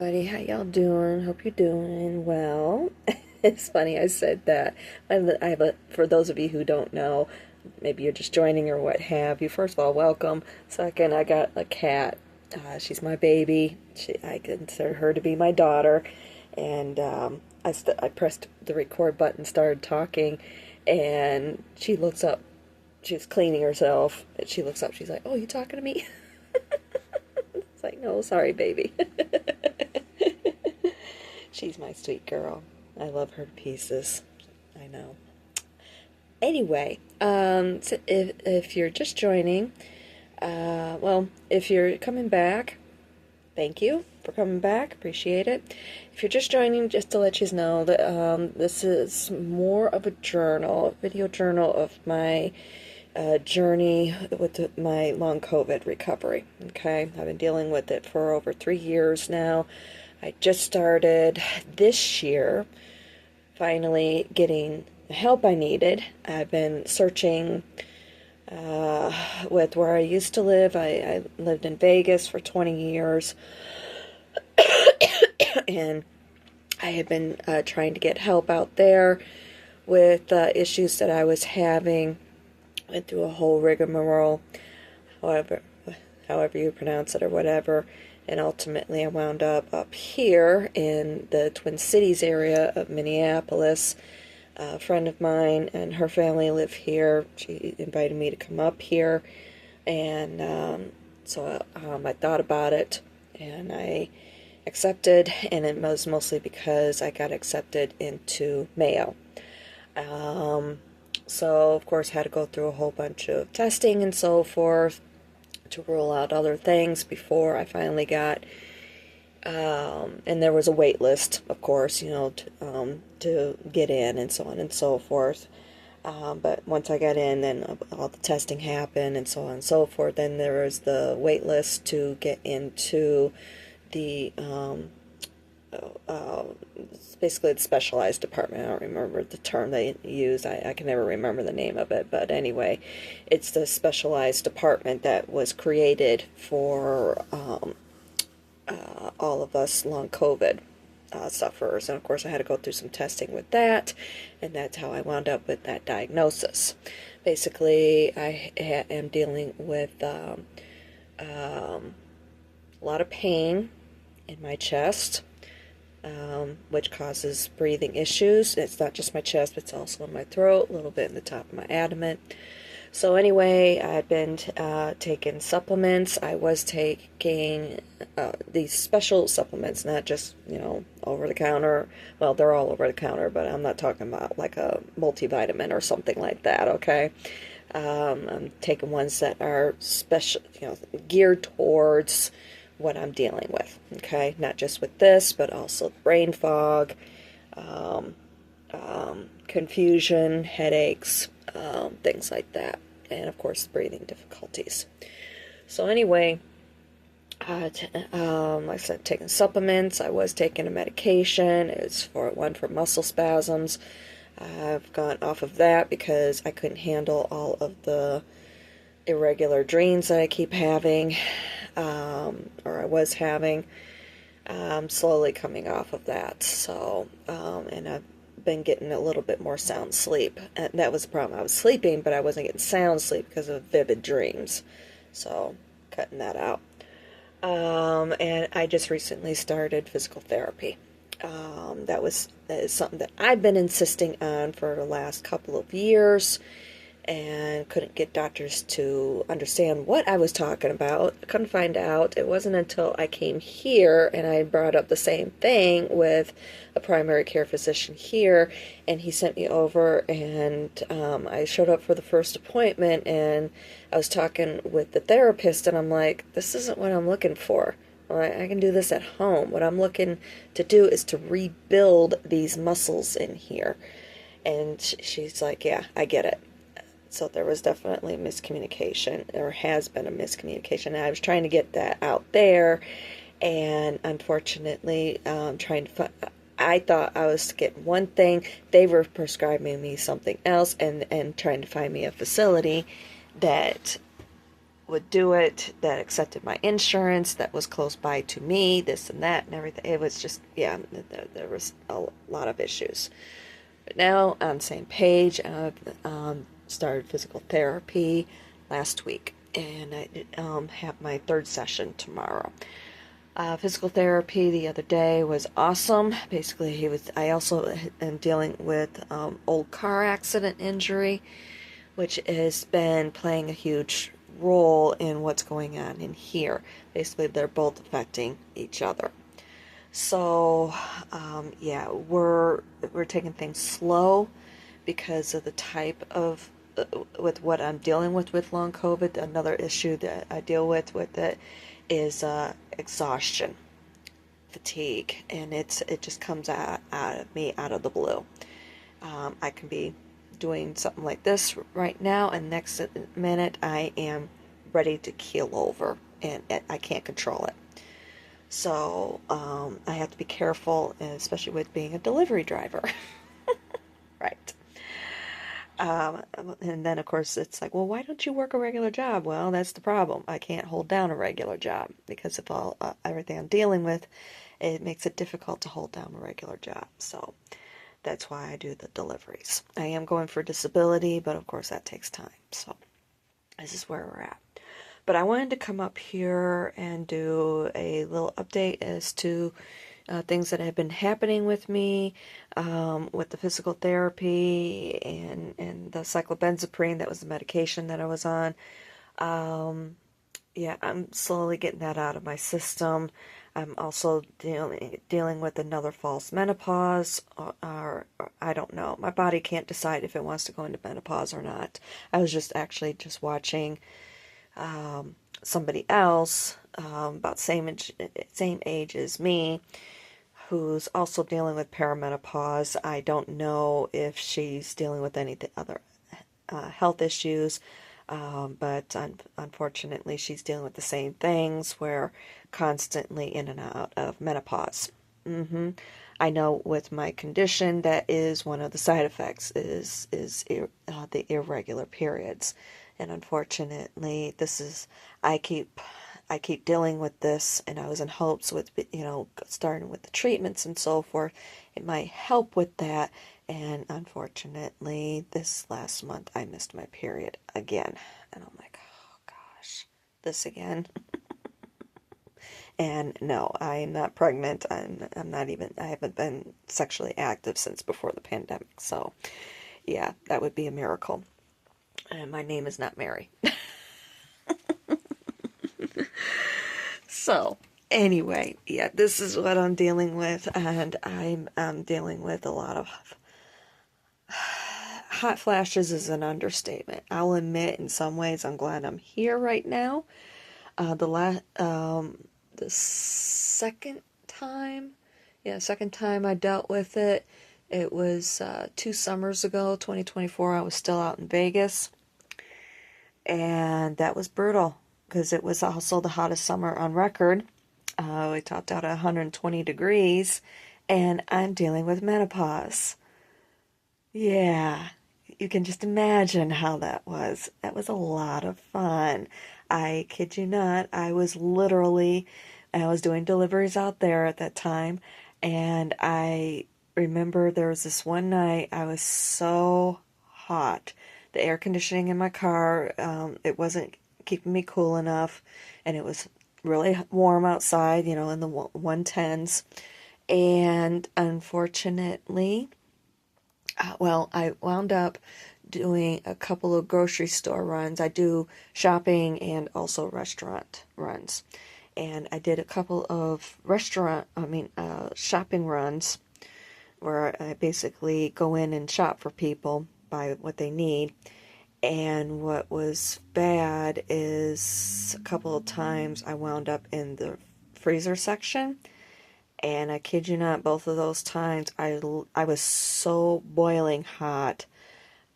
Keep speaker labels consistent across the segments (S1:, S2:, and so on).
S1: Buddy, how y'all doing? Hope you're doing well. It's funny I said that. For those of you who don't know, maybe you're just joining or what have you. First of all, welcome. Second, I got a cat. She's my baby. I consider her to be my daughter. And I pressed the record button, started talking, and she looks up. She was cleaning herself. And she looks up. She's like, "Oh, you talking to me?" It's like, "No, sorry, baby." She's my sweet girl. I love her to pieces. I know. Anyway, so if you're just joining, if you're coming back, thank you for coming back. Appreciate it. If you're just joining, just to let you know that this is more of a journal, video journal of my journey with my long COVID recovery. Okay, I've been dealing with it for over 3 years now. I just started this year finally getting the help I needed. I've been searching with where I used to live. I lived in Vegas for 20 years, and I had been trying to get help out there with issues that I was having. Went through a whole rigmarole, however, however you pronounce it or whatever. And ultimately I wound up here in the Twin Cities area of Minneapolis. A friend of mine and her family live here. She invited me to come up here, and so I thought about it, and I accepted, and it was mostly because I got accepted into Mayo. So of course I had to go through a whole bunch of testing and so forth to rule out other things before I finally got, and there was a wait list, of course, to get in and so on and so forth. But once I got in, then all the testing happened and so on and so forth. Then there was the wait list to get into the basically the specialized department. I don't remember the term they use. I can never remember the name of it. But anyway, it's the specialized department that was created for all of us long COVID sufferers. And of course, I had to go through some testing with that. And that's how I wound up with that diagnosis. Basically, I am dealing with a lot of pain in my chest, which causes breathing issues. It's not just my chest, but it's also in my throat, a little bit in the top of my abdomen. So anyway, I've been taking supplements. I was taking these special supplements, not just, over the counter. Well, they're all over the counter, but I'm not talking about like a multivitamin or something like that, okay? I'm taking ones that are special, geared towards what I'm dealing with, okay? Not just with this, but also brain fog, confusion, headaches, things like that, and of course breathing difficulties. So anyway, like I said, taking supplements. I was taking a medication. It's one for muscle spasms. I've gone off of that because I couldn't handle all of the irregular dreams that I keep having, or I was having. I'm slowly coming off of that. So, and I've been getting a little bit more sound sleep. And that was the problem. I was sleeping, but I wasn't getting sound sleep because of vivid dreams. So, cutting that out. And I just recently started physical therapy. That is something that I've been insisting on for the last couple of years, and couldn't get doctors to understand what I was talking about. I couldn't find out. It wasn't until I came here and I brought up the same thing with a primary care physician here, and he sent me over, and I showed up for the first appointment, and I was talking with the therapist, and I'm like, this isn't what I'm looking for. I can do this at home. What I'm looking to do is to rebuild these muscles in here. And she's like, yeah, I get it. So there was definitely miscommunication, or has been a miscommunication. And I was trying to get that out there, and unfortunately, I thought I was getting one thing. They were prescribing me something else, and trying to find me a facility that would do it, that accepted my insurance, that was close by to me, this and that and everything. It was just, yeah, there was a lot of issues. But now on the same page, I've started physical therapy last week, and I have my third session tomorrow. Physical therapy the other day was awesome. Basically, I also am dealing with old car accident injury, which has been playing a huge role in what's going on in here. Basically, they're both affecting each other. So, yeah, we're taking things slow because of the type of with what I'm dealing with long COVID. Another issue that I deal with it is exhaustion, fatigue, and it just comes out of me out of the blue. I can be doing something like this right now, and next minute I am ready to keel over, and I can't control it. So I have to be careful, especially with being a delivery driver. Right. And then, of course, it's like, well, why don't you work a regular job? Well, that's the problem. I can't hold down a regular job because of everything I'm dealing with. It makes it difficult to hold down a regular job. So that's why I do the deliveries. I am going for disability, but of course that takes time. So this is where we're at. But I wanted to come up here and do a little update as to things that have been happening with me, with the physical therapy and the cyclobenzaprine, that was the medication that I was on. Yeah, I'm slowly getting that out of my system. I'm also dealing with another false menopause, or I don't know. My body can't decide if it wants to go into menopause or not. I was just watching somebody else about same age as me, who's also dealing with perimenopause. I don't know if she's dealing with any other health issues, but unfortunately she's dealing with the same things, where constantly in and out of menopause. I know with my condition, that is one of the side effects is the irregular periods, and unfortunately I keep dealing with this, and I was in hopes with starting with the treatments and so forth, it might help with that. And unfortunately, this last month I missed my period again, and I'm like, oh gosh, this again. And no, I'm not pregnant. I'm not even, I haven't been sexually active since before the pandemic. So yeah, that would be a miracle. And my name is not Mary. So anyway, yeah, this is what I'm dealing with, and I'm dealing with a lot of hot flashes is an understatement. I'll admit, in some ways, I'm glad I'm here right now. The second time, second time I dealt with it, it was 2 summers ago, 2024. I was still out in Vegas, and that was brutal because it was also the hottest summer on record. We topped out at 120 degrees, and I'm dealing with menopause. Yeah, you can just imagine how that was. That was a lot of fun. I kid you not, I was doing deliveries out there at that time, and I remember there was this one night I was so hot. The air conditioning in my car, it wasn't keeping me cool enough, and it was really warm outside, in the 110s. And unfortunately, I wound up doing a couple of grocery store runs. I do shopping and also restaurant runs. And I did a couple of shopping runs where I basically go in and shop for people, buy what they need. And what was bad is a couple of times I wound up in the freezer section. And I kid you not, both of those times I was so boiling hot,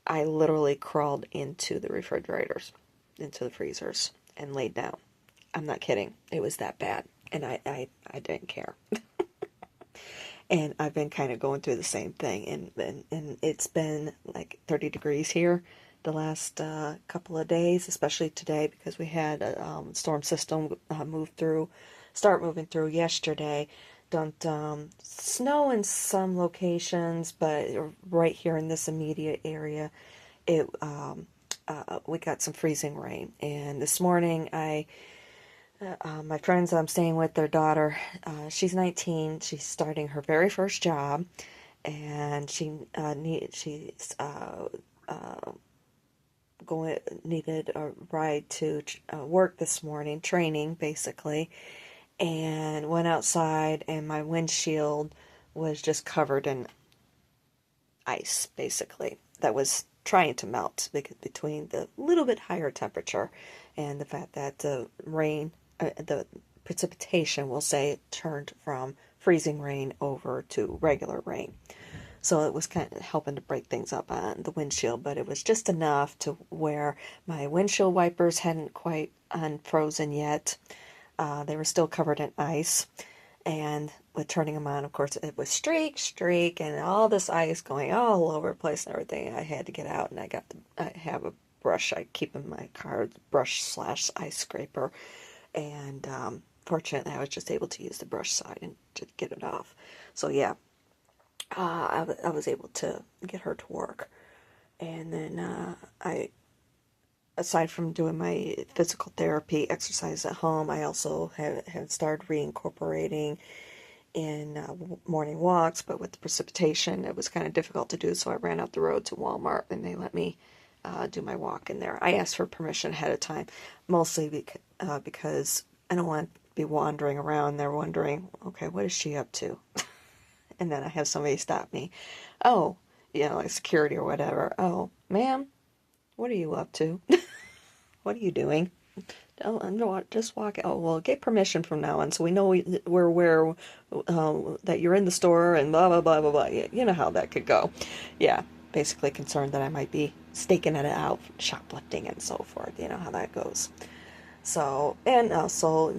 S1: I literally crawled into the refrigerators, into the freezers, and laid down. I'm not kidding. It was that bad. And I didn't care. And I've been kind of going through the same thing. And it's been like 30 degrees here the last couple of days, especially today, because we had a storm system start moving through yesterday. Don't snow in some locations, but right here in this immediate area, it we got some freezing rain. And this morning, my friends I'm staying with, their daughter, she's 19. She's starting her very first job, and she's needed a ride to work this morning, training basically, and went outside, and my windshield was just covered in ice, basically, that was trying to melt between the little bit higher temperature and the fact that the rain, the precipitation, we'll say, turned from freezing rain over to regular rain. So it was kind of helping to break things up on the windshield, but it was just enough to where my windshield wipers hadn't quite unfrozen yet. They were still covered in ice. And with turning them on, of course, it was streak, and all this ice going all over the place and everything. I had to get out, and I have a brush I keep in my car, brush / ice scraper. And fortunately, I was just able to use the brush side and to get it off. So yeah, I was able to get her to work. And then aside from doing my physical therapy exercise at home, I also have started reincorporating in morning walks, but with the precipitation, it was kind of difficult to do, so I ran out the road to Walmart, and they let me do my walk in there. I asked for permission ahead of time, mostly because I don't want to be wandering around there wondering, okay, what is she up to? And then I have somebody stop me. Oh, like security or whatever. Oh, ma'am, what are you up to? What are you doing? Oh, no, just walk. Oh, well, get permission from now on, so we know we're aware that you're in the store and blah blah blah blah blah. You know how that could go. Yeah, basically concerned that I might be staking it out, shoplifting and so forth. You know how that goes. So, and also,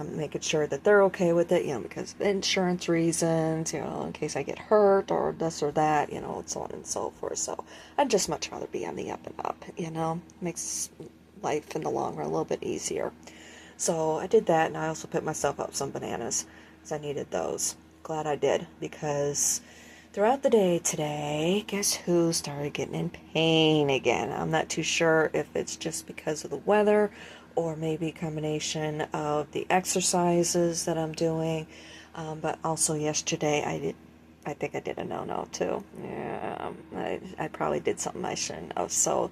S1: making sure that they're okay with it, because of insurance reasons, in case I get hurt or this or that, so on and so forth. So I'd just much rather be on the up and up, makes life in the long run a little bit easier. So I did that, and I also picked myself up some bananas because I needed those. Glad I did, because throughout the day today, guess who started getting in pain again? I'm not too sure if it's just because of the weather or maybe a combination of the exercises that I'm doing. But also yesterday I think I did a no-no too. Yeah, I probably did something I shouldn't have. So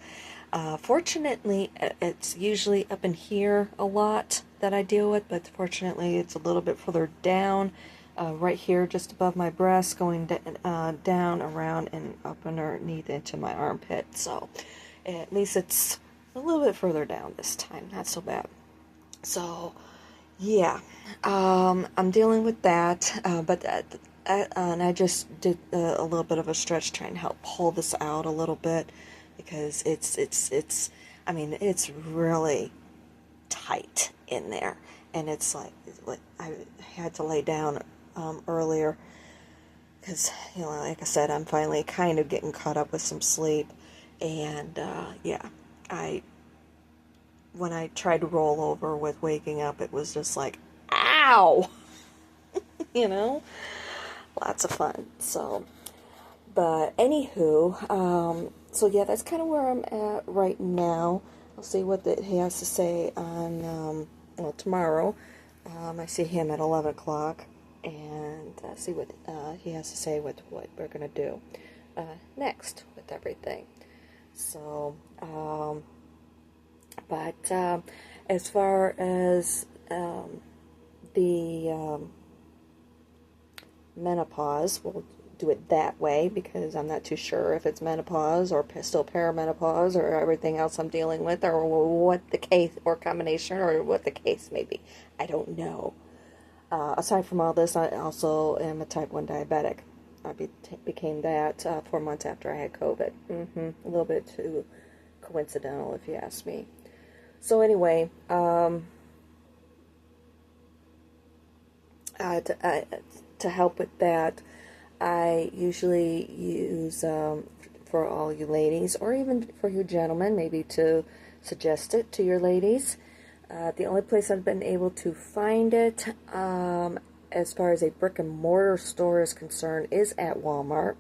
S1: fortunately, it's usually up in here a lot that I deal with, but fortunately it's a little bit further down, right here just above my breast, going down around and up underneath into my armpit. So at least it's a little bit further down this time, not so bad. So yeah, I'm dealing with that, and I just did a little bit of a stretch trying to help pull this out a little bit, because I mean, it's really tight in there, and it's like I had to lay down earlier because, like I said, I'm finally kind of getting caught up with some sleep, and yeah, when I tried to roll over with waking up, it was just like, ow, lots of fun. So, but anywho, so yeah, that's kind of where I'm at right now. I'll see what he has to say on, tomorrow. I see him at 11 o'clock, and see what he has to say with what we're going to do next with everything. So, but as far as the menopause, we'll do it that way, because I'm not too sure if it's menopause or still perimenopause or everything else I'm dealing with, or what the case, or combination, or what the case may be. I don't know. Aside from all this, I also am a type 1 diabetic. I became that 4 months after I had COVID. A little bit too coincidental, if you ask me. So anyway, to help with that, I usually use, for all you ladies, or even for you gentlemen, maybe to suggest it to your ladies. The only place I've been able to find it, as far as a brick and mortar store is concerned, is at Walmart.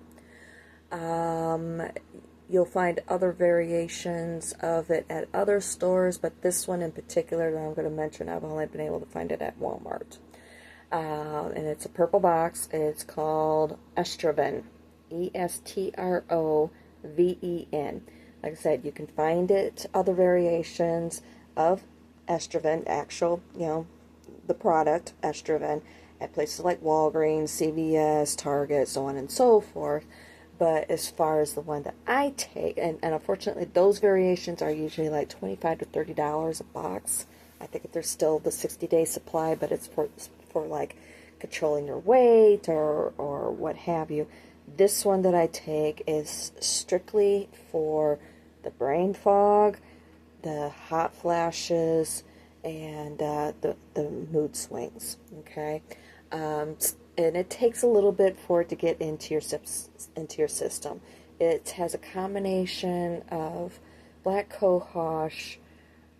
S1: You'll find other variations of it at other stores, but this one in particular that I'm going to mention, I've only been able to find it at Walmart. And it's a purple box. It's called Estroven. Estroven. Like I said, you can find it, other variations of Estroven, actual, the product, Estroven, at places like Walgreens, CVS, Target, so on and so forth. But as far as the one that I take, and unfortunately those variations are usually like $25 to $30 a box. I think there's still the 60-day supply, but it's for like controlling your weight or what have you. This one that I take is strictly for the brain fog, the hot flashes, and the mood swings. Okay. And it takes a little bit for it to get into your system. It has a combination of black cohosh,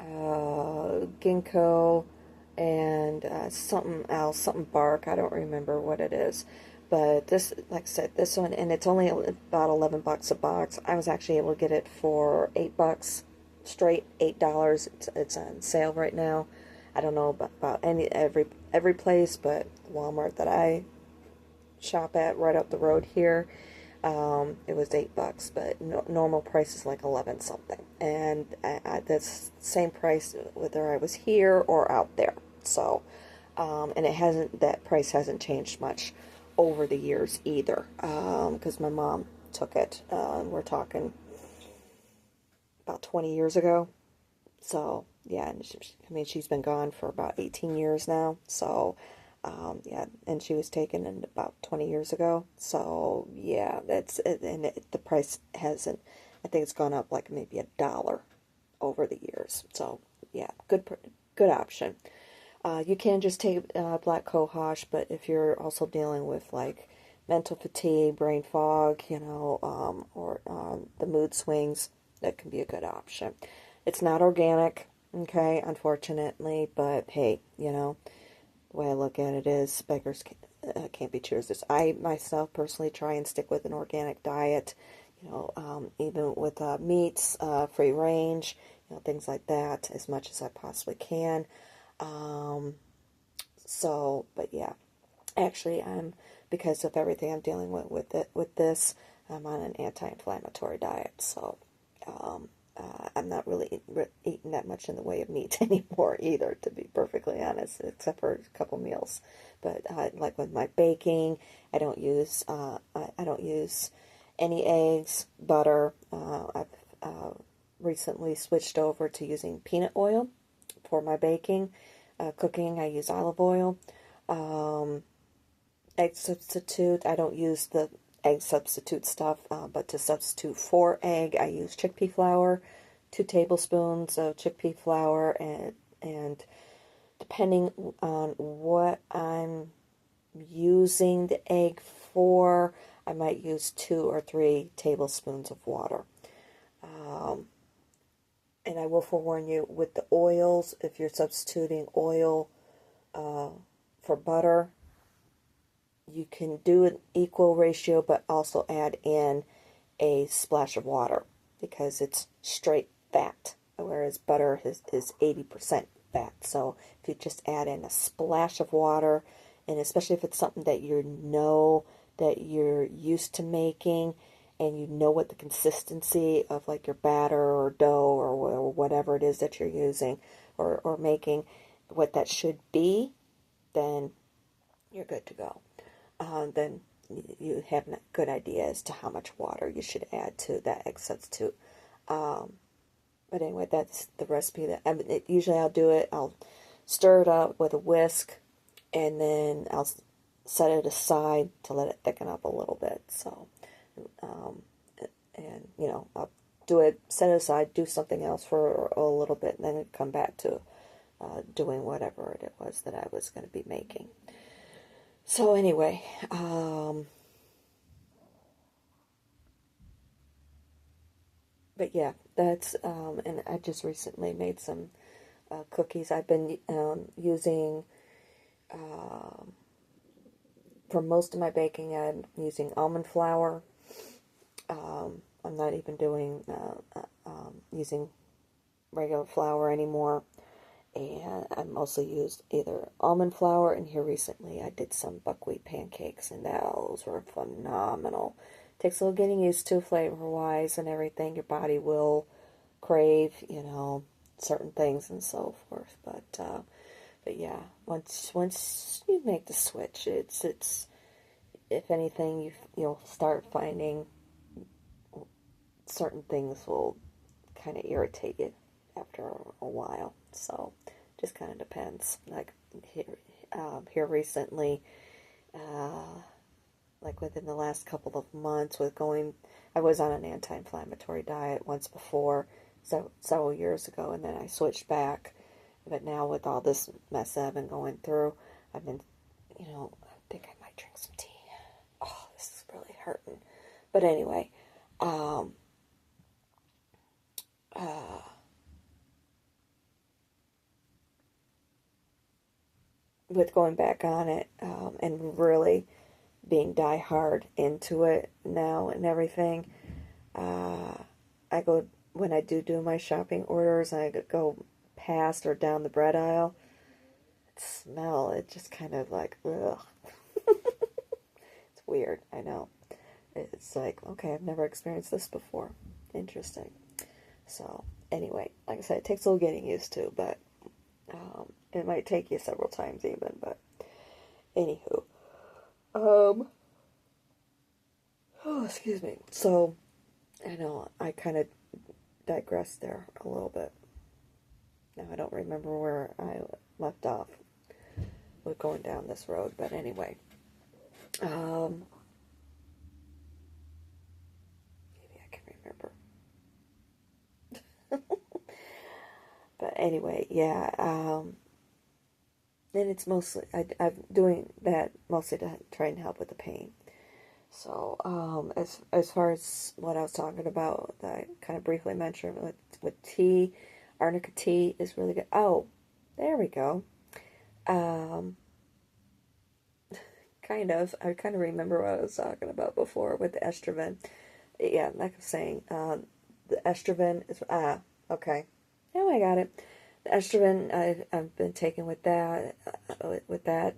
S1: ginkgo, and something else, something bark. I don't remember what it is. But this, like I said, this one, and it's only about $11 a box. I was actually able to get it for $8 straight, $8. It's on sale right now. I don't know about every place, but Walmart that I shop at right up the road here, it was $8, but normal price is like 11 something, and that's the same price whether I was here or out there. So, and that price hasn't changed much over the years either, because my mom took it. We're talking about 20 years ago. So, yeah, and she's been gone for about 18 years now. So, yeah, and she was taken in about 20 years ago. So, yeah, the price hasn't, I think it's gone up like maybe $1 over the years. So, yeah, good option. You can just take black cohosh, but if you're also dealing with like mental fatigue, brain fog, or the mood swings, that can be a good option. It's not organic, okay, unfortunately, but hey, the way I look at it is beggars can't be choosers. I myself personally try and stick with an organic diet, even with meats, free range, things like that, as much as I possibly can. But yeah, actually, because of everything I'm dealing with this, I'm on an anti-inflammatory diet, so I'm not really eating that much in the way of meat anymore either, to be perfectly honest, except for a couple meals. But like with my baking, I don't use any eggs, butter. I've recently switched over to using peanut oil for my baking. Cooking, I use olive oil. Egg substitute, I don't use the egg substitute stuff, but to substitute for egg, I use chickpea flour, 2 tablespoons of chickpea flour, and depending on what I'm using the egg for, I might use 2 or 3 tablespoons of water. And I will forewarn you with the oils, if you're substituting oil for butter, you can do an equal ratio, but also add in a splash of water, because it's straight fat, whereas butter is 80% fat. So if you just add in a splash of water, and especially if it's something that that you're used to making, and you know what the consistency of like your batter or dough or whatever it is that you're using or making, what that should be, then you're good to go. Then you have a good idea as to how much water you should add to that egg substitute. But anyway, that's the recipe. Usually I'll stir it up with a whisk, and then I'll set it aside to let it thicken up a little bit. So, and I'll set it aside, do something else for a little bit, and then come back to doing whatever it was that I was going to be making. So anyway, so, yeah, that's the recipe. So, yeah, and usually I'll do it, I'll stir it up with a whisk, and then I'll set it aside to let it thicken up a little bit. So, and But yeah, that's, and I just recently made some cookies. I've been using, for most of my baking, I'm using almond flour. I'm not even doing, using regular flour anymore. And I mostly used either almond flour, and here recently I did some buckwheat pancakes, and those were phenomenal. Takes a little getting used to flavor-wise and everything. Your body will crave, certain things and so forth. But yeah, once you make the switch, it's if anything, you'll start finding certain things will kind of irritate you after a while. So just kind of depends. Like here recently, like within the last couple of months, I was on an anti-inflammatory diet once before, several years ago, and then I switched back. But now with all this mess I've been going through, I've been, I think I might drink some tea. Oh, this is really hurting. But anyway, with going back on it, and really being die hard into it now and everything, I go, when I do my shopping orders, I go past or down the bread aisle, it just kind of like, ugh. It's weird, I know. It's like, okay, I've never experienced this before. Interesting. So, anyway, like I said, it takes a little getting used to, but it might take you several times even, but anywho. Oh, excuse me. So, I know, I kind of digressed there a little bit. Now, I don't remember where I left off with going down this road, but anyway. Maybe I can remember. But anyway, yeah, and it's mostly, I'm doing that mostly to try and help with the pain. So, as far as what I was talking about, that I kind of briefly mentioned with tea, arnica tea is really good. Oh, there we go. I kind of remember what I was talking about before with the estrogen. Yeah, like I was saying, the estrogen is, okay. Now I got it. The estrogen I've been taking with that, with the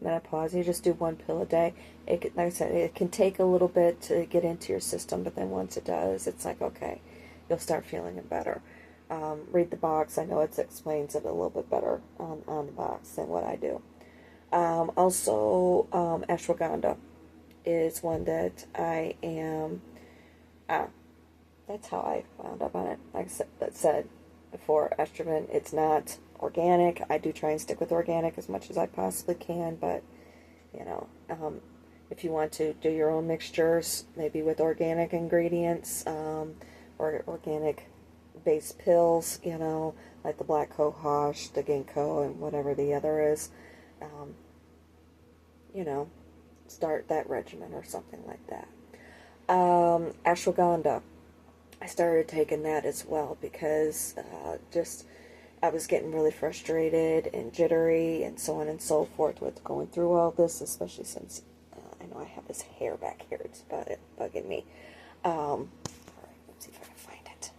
S1: menopause. You just do one pill a day. Like I said, it can take a little bit to get into your system, but then once it does, it's like, okay, you'll start feeling it better. Read the box. I know it explains it a little bit better on the box than what I do. Also, ashwagandha is one that I am, that's how I wound up on it. Like I said before, estrogen, it's not organic. I do try and stick with organic as much as I possibly can, but, if you want to do your own mixtures, maybe with organic ingredients, or organic based pills, like the black cohosh, the ginkgo, and whatever the other is, start that regimen or something like that. Ashwagandha. I started taking that as well because I was getting really frustrated and jittery and so on and so forth with going through all this, especially since I know I have this hair back here. It's bugging me. All right, let's see if I can find it.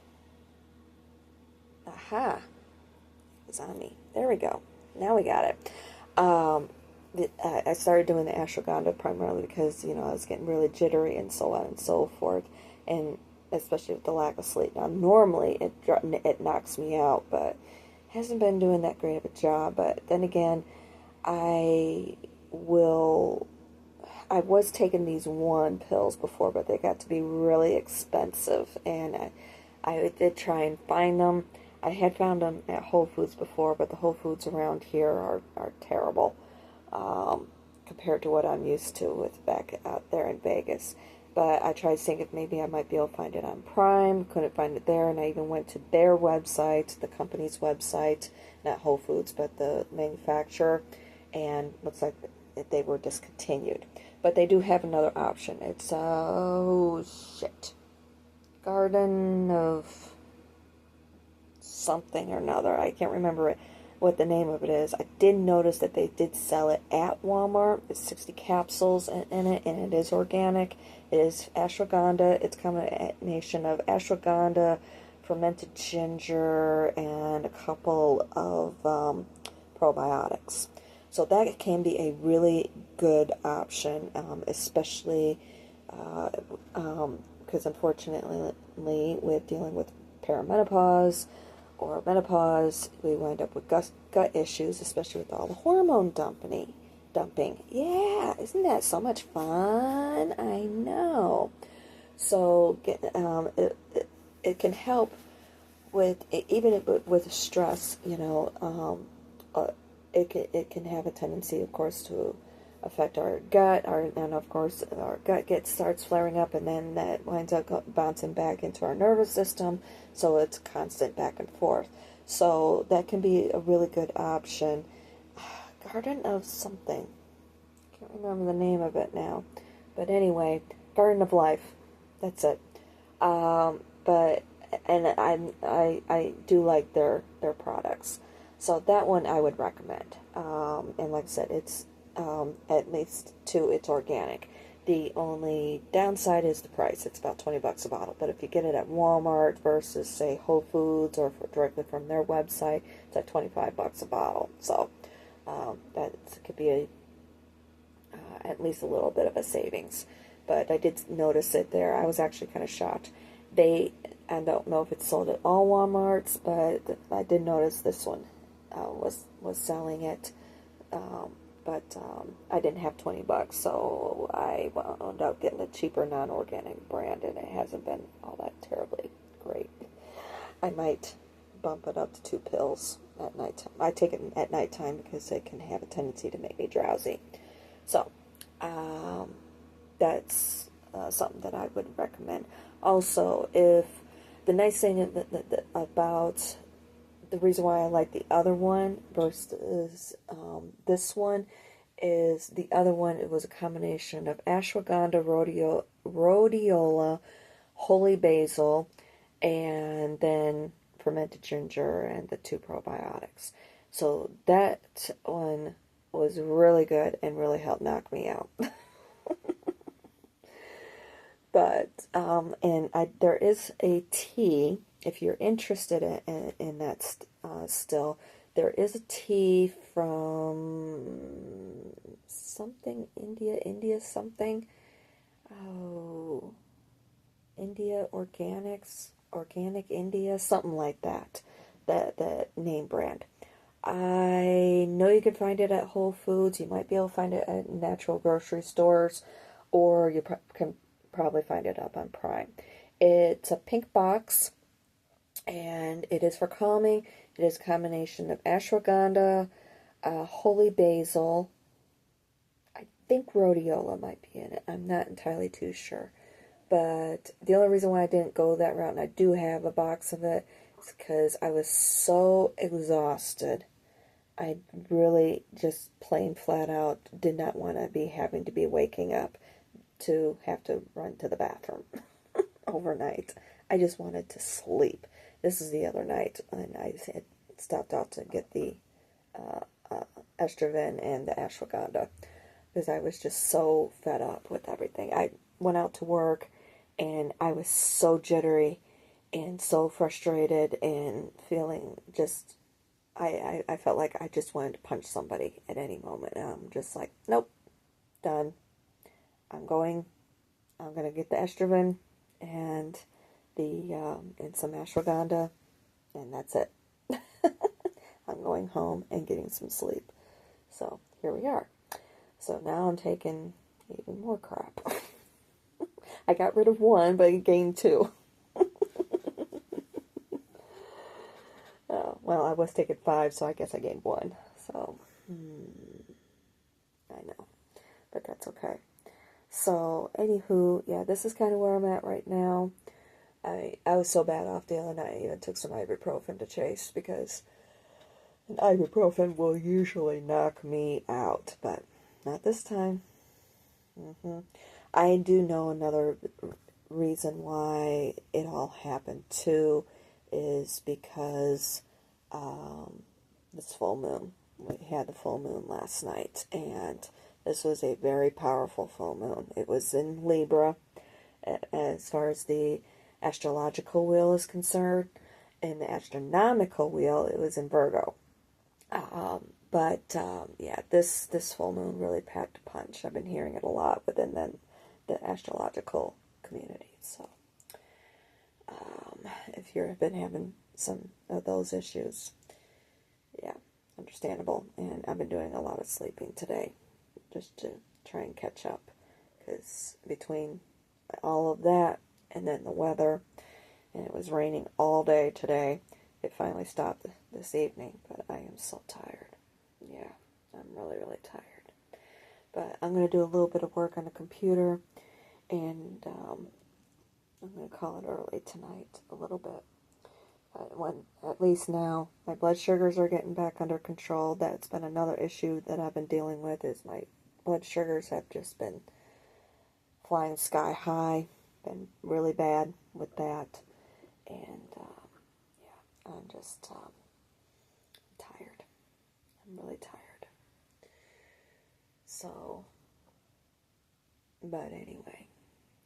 S1: Aha. It was on me. There we go. Now we got it. I started doing the ashwagandha primarily because, I was getting really jittery and so on and so forth, and especially with the lack of sleep. Now, normally it knocks me out, but hasn't been doing that great of a job. But then again, I was taking these one pills before, but they got to be really expensive, and I did try and find them. I had found them at Whole Foods before, but the Whole Foods around here are terrible. Compared to what I'm used to with back out there in Vegas. But I tried seeing if maybe I might be able to find it on Prime. Couldn't find it there, and I even went to their website, the company's website, not Whole Foods, but the manufacturer, and looks like they were discontinued. But they do have another option. It's, oh, shit. Garden of something or another. I can't remember what the name of it is. I did notice that they did sell it at Walmart. It's 60 capsules in it, and it is organic. It is ashwagandha. It's a combination of ashwagandha, fermented ginger, and a couple of probiotics. So that can be a really good option, especially because unfortunately, with dealing with perimenopause or menopause, we wind up with gut issues, especially with all the hormone dumping. Yeah, isn't that so much fun? I know. So it can help with, even with stress. It can have a tendency, of course, to affect our gut, and of course our gut starts flaring up, and then that winds up bouncing back into our nervous system, so it's constant back and forth. So that can be a really good option. Garden of something, can't remember the name of it now, but anyway, Garden of Life, that's it. But and I do like their products, so that one I would recommend. And like I said, it's at least two, it's organic. The only downside is the price. It's about $20 a bottle. But if you get it at Walmart versus, say, Whole Foods or directly from their website, it's at $25 a bottle. So that could be at least a little bit of a savings. But I did notice it there. I was actually kind of shocked. I don't know if it's sold at all Walmarts, but I did notice this one was selling it. But I didn't have $20, so I wound up getting a cheaper non-organic brand, and it hasn't been all that terribly great. I might bump it up to 2 pills at nighttime. I take it at nighttime because it can have a tendency to make me drowsy. So that's something that I would recommend. Also, if the nice thing about the reason why I like the other one versus this one is the other one, it was a combination of ashwagandha, rhodiola, holy basil, and then fermented ginger and the 2 probiotics. So that one was really good and really helped knock me out. But there is a tea, if you're interested in that still. There is a tea from something, India something. Oh, India Organic India, something like that. That name brand. I know you can find it at Whole Foods. You might be able to find it at natural grocery stores, or you can probably find it up on Prime. It's a pink box, and it is for calming. It is a combination of ashwagandha, holy basil. I think rhodiola might be in it. I'm not entirely too sure. But the only reason why I didn't go that route, and I do have a box of it, is because I was so exhausted. I really just plain flat out did not want to be having to be waking up to have to run to the bathroom overnight. I just wanted to sleep. This is the other night, and I had stopped out to get the estrogen and the ashwagandha because I was just so fed up with everything. I went out to work, and I was so jittery and so frustrated and feeling just, I felt like I just wanted to punch somebody at any moment. And I'm just like, nope, done. I'm going to get the estrogen and and some ashwagandha, and that's it. I'm going home and getting some sleep. So here we are. So now I'm taking even more crap. I got rid of one, but I gained 2. Well, I was taking 5, so I guess I gained 1. So, I know. But that's okay. So, anywho, yeah, this is kind of where I'm at right now. I was so bad off the other night. I even took some ibuprofen to chase because an ibuprofen will usually knock me out, but not this time. I do know another reason why it all happened too is because this full moon. We had the full moon last night, and this was a very powerful full moon. It was in Libra as far as the astrological wheel is concerned. In the astronomical wheel, it was in Virgo. Yeah, this full moon really packed a punch. I've been hearing it a lot within the astrological community. So, if you've been having some of those issues, yeah, understandable. And I've been doing a lot of sleeping today just to try and catch up. Because between all of that and then the weather, and it was raining all day today, it finally stopped this evening. But I am so tired. Yeah, I'm really, really tired. But I'm going to do a little bit of work on the computer, and I'm going to call it early tonight a little bit. When at least now my blood sugars are getting back under control. That's been another issue that I've been dealing with, is my blood sugars have just been flying sky high. Been really bad with that. And yeah, I'm just tired. I'm really tired. So, but anyway.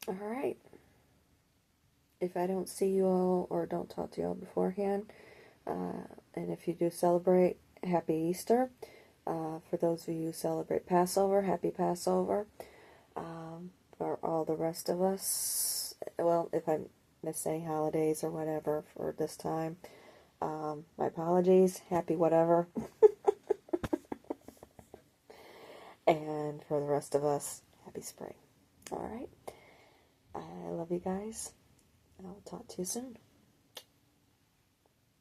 S1: Alright. If I don't see you all or don't talk to you all beforehand, and if you do celebrate, happy Easter. For those of you who celebrate Passover, happy Passover. For all the rest of us, well, if I miss any holidays or whatever for this time, my apologies, happy whatever. And for the rest of us, happy spring. Alright, I love you guys. I'll talk to you soon.